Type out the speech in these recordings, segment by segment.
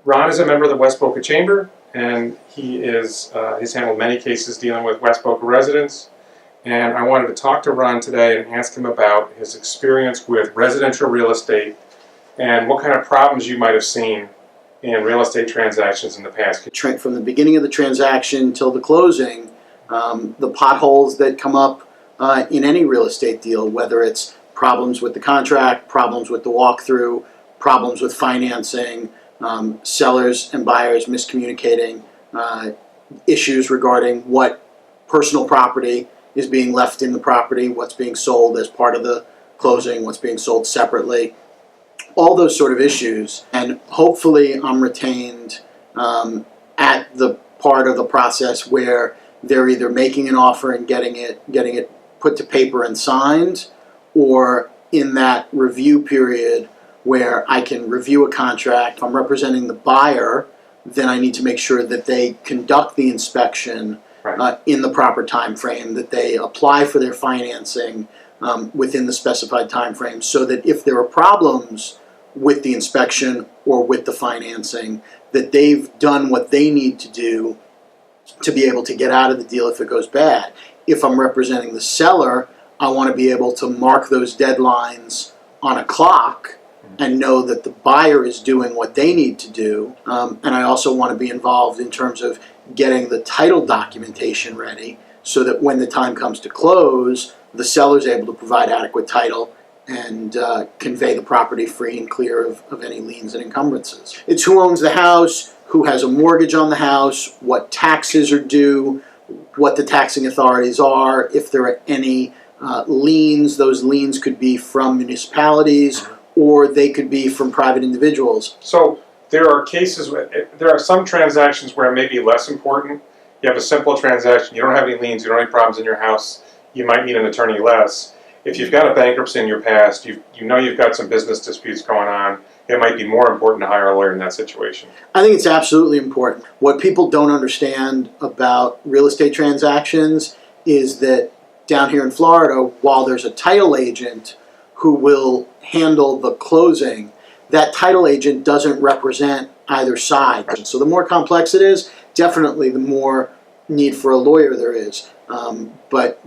Ron is a member of the West Boca Chamber, and he's handled many cases dealing with West Boca residents. And I wanted to talk to Ron today and ask him about his experience with residential real estate and what kind of problems you might have seen in real estate transactions in the past. From the beginning of the transaction till the closing, the potholes that come up in any real estate deal, whether it's problems with the contract, problems with the walkthrough, problems with financing, sellers and buyers miscommunicating, issues regarding what personal property is being left in the property, what's being sold as part of the closing, what's being sold separately, all those sort of issues. And hopefully I'm retained at the part of the process where they're either making an offer and getting it put to paper and signed, or in that review period where I can review a contract. If I'm representing the buyer, then I need to make sure that they conduct the inspection in the proper time frame, that they apply for their financing within the specified time frame, so that if there are problems with the inspection or with the financing, that they've done what they need to do to be able to get out of the deal if it goes bad. If I'm representing the seller, I want to be able to mark those deadlines on a clock and know that the buyer is doing what they need to do. And I also want to be involved in terms of getting the title documentation ready so that when the time comes to close, the seller is able to provide adequate title and convey the property free and clear of any liens and encumbrances. It's who owns the house, who has a mortgage on the house, what taxes are due, what the taxing authorities are, if there are any liens. Those liens could be from municipalities or they could be from private individuals. So there are some transactions where it may be less important. You have a simple transaction, you don't have any liens, you don't have any problems in your house, you might need an attorney less. If you've got a bankruptcy in your past, you know you've got some business disputes going on, it might be more important to hire a lawyer in that situation. I think it's absolutely important. What people don't understand about real estate transactions is that down here in Florida, while there's a title agent who will handle the closing, that title agent doesn't represent either side. So the more complex it is, definitely the more need for a lawyer there is. But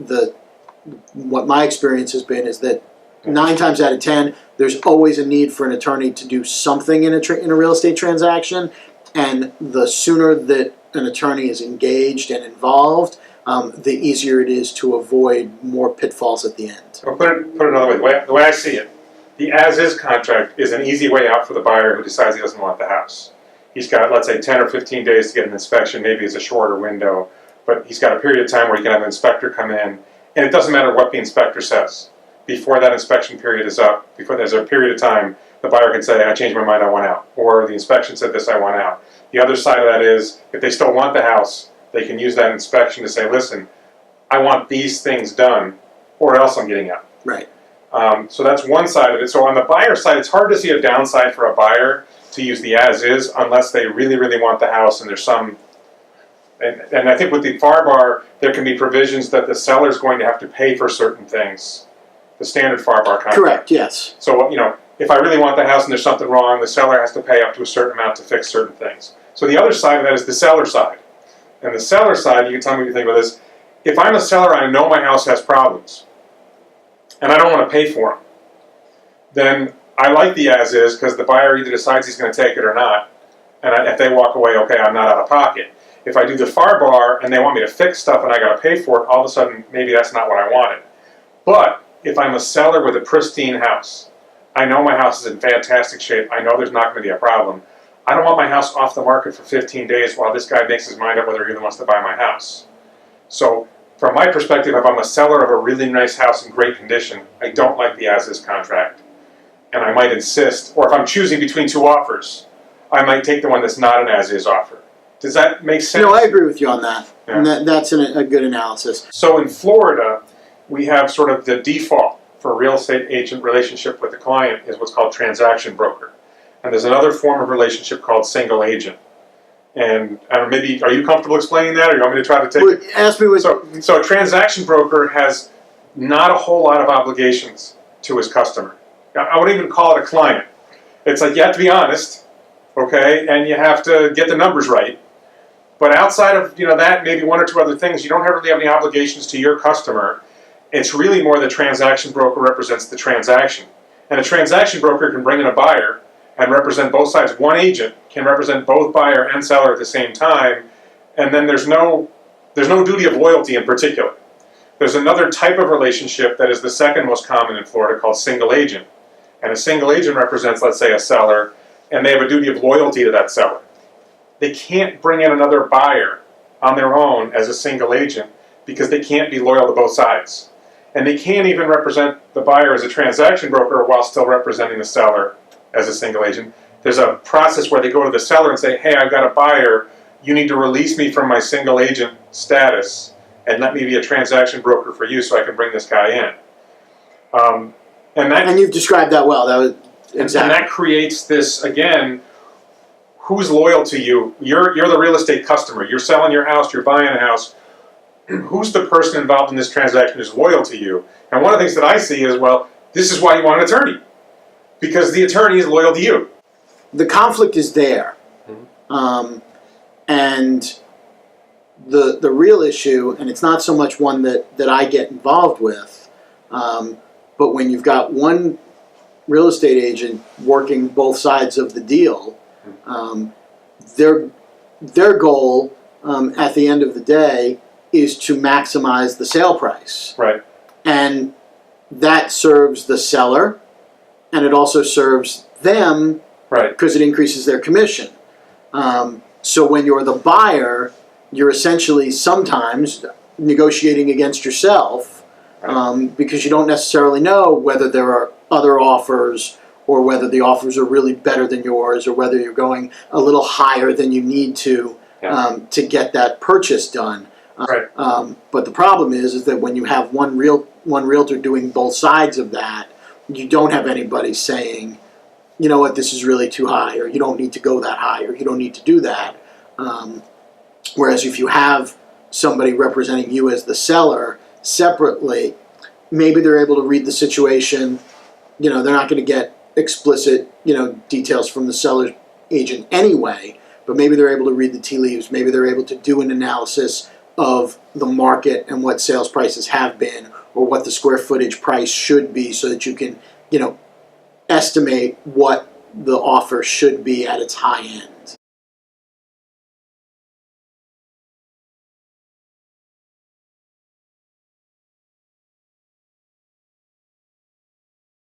what my experience has been is that 9 times out of 10, there's always a need for an attorney to do something in a real estate transaction, and the sooner that an attorney is engaged and involved, the easier it is to avoid more pitfalls at the end. Or put it another way, the way I see it, the as-is contract is an easy way out for the buyer who decides he doesn't want the house. He's got, let's say, 10 or 15 days to get an inspection. Maybe it's a shorter window, but he's got a period of time where he can have an inspector come in, and it doesn't matter what the inspector says. Before that inspection period is up, before there's a period of time, the buyer can say, I changed my mind, I want out. Or the inspection said this, I want out. The other side of that is, if they still want the house, they can use that inspection to say, listen, I want these things done, or else I'm getting out. Right. So that's one side of it. So on the buyer side, it's hard to see a downside for a buyer to use the as-is unless they really, really want the house and there's some... And I think with the FAR bar, there can be provisions that the seller's going to have to pay for certain things. The standard FAR bar contract. Correct, yes. So, if I really want the house and there's something wrong, the seller has to pay up to a certain amount to fix certain things. So the other side of that is the seller side. And the seller side, you can tell me what you think about this. If I'm a seller and I know my house has problems, and I don't want to pay for them, then I like the as-is because the buyer either decides he's going to take it or not. And if they walk away, okay, I'm not out of pocket. If I do the FAR bar and they want me to fix stuff and I got to pay for it, all of a sudden, maybe that's not what I wanted. But if I'm a seller with a pristine house, I know my house is in fantastic shape, I know there's not going to be a problem, I don't want my house off the market for 15 days while this guy makes his mind up whether he really wants to buy my house. So from my perspective, if I'm a seller of a really nice house in great condition, I don't like the as-is contract. And I might insist, or if I'm choosing between 2 offers, I might take the one that's not an as-is offer. Does that make sense? No, I agree with you on that. Yeah. And that's a good analysis. So in Florida, we have sort of the default for a real estate agent relationship with the client is what's called transaction broker. And there's another form of relationship called single agent. And maybe, are you comfortable explaining that, or you want me to try to take it? Ask me what... So a transaction broker has not a whole lot of obligations to his customer. I wouldn't even call it a client. It's like, you have to be honest, okay, and you have to get the numbers right. But outside of that, maybe one or two other things, you don't really have any obligations to your customer. It's really more the transaction broker represents the transaction. And a transaction broker can bring in a buyer and represent both sides. One agent can represent both buyer and seller at the same time, and then there's no duty of loyalty in particular. There's another type of relationship that is the second most common in Florida called single agent. And a single agent represents, let's say, a seller, and they have a duty of loyalty to that seller. They can't bring in another buyer on their own as a single agent because they can't be loyal to both sides. And they can't even represent the buyer as a transaction broker while still representing the seller as a single agent. There's a process where they go to the seller and say, hey, I've got a buyer, you need to release me from my single agent status and let me be a transaction broker for you so I can bring this guy in. And you've described that well. That was exactly. And that creates this, again, who's loyal to you? You're the real estate customer. You're selling your house, you're buying a house. Who's the person involved in this transaction who's loyal to you? And one of the things that I see is, well, this is why you want an attorney. Because the attorney is loyal to you. The conflict is there. And the real issue, and it's not so much one that I get involved with, but when you've got one real estate agent working both sides of the deal, their goal at the end of the day is to maximize the sale price. Right. And that serves the seller, and it also serves them, right, because it increases their commission. So when you're the buyer, you're essentially sometimes negotiating against yourself, because you don't necessarily know whether there are other offers or whether the offers are really better than yours or whether you're going a little higher than you need to get that purchase done. Right. But the problem is that when you have one realtor doing both sides of that, you don't have anybody saying, you know what, this is really too high, or you don't need to go that high, or you don't need to do that. Whereas if you have somebody representing you as the seller separately, maybe they're able to read the situation. They're not going to get explicit, details from the seller agent anyway, but maybe they're able to read the tea leaves. Maybe they're able to do an analysis of the market and what sales prices have been, or what the square footage price should be, so that you can, estimate what the offer should be at its high end.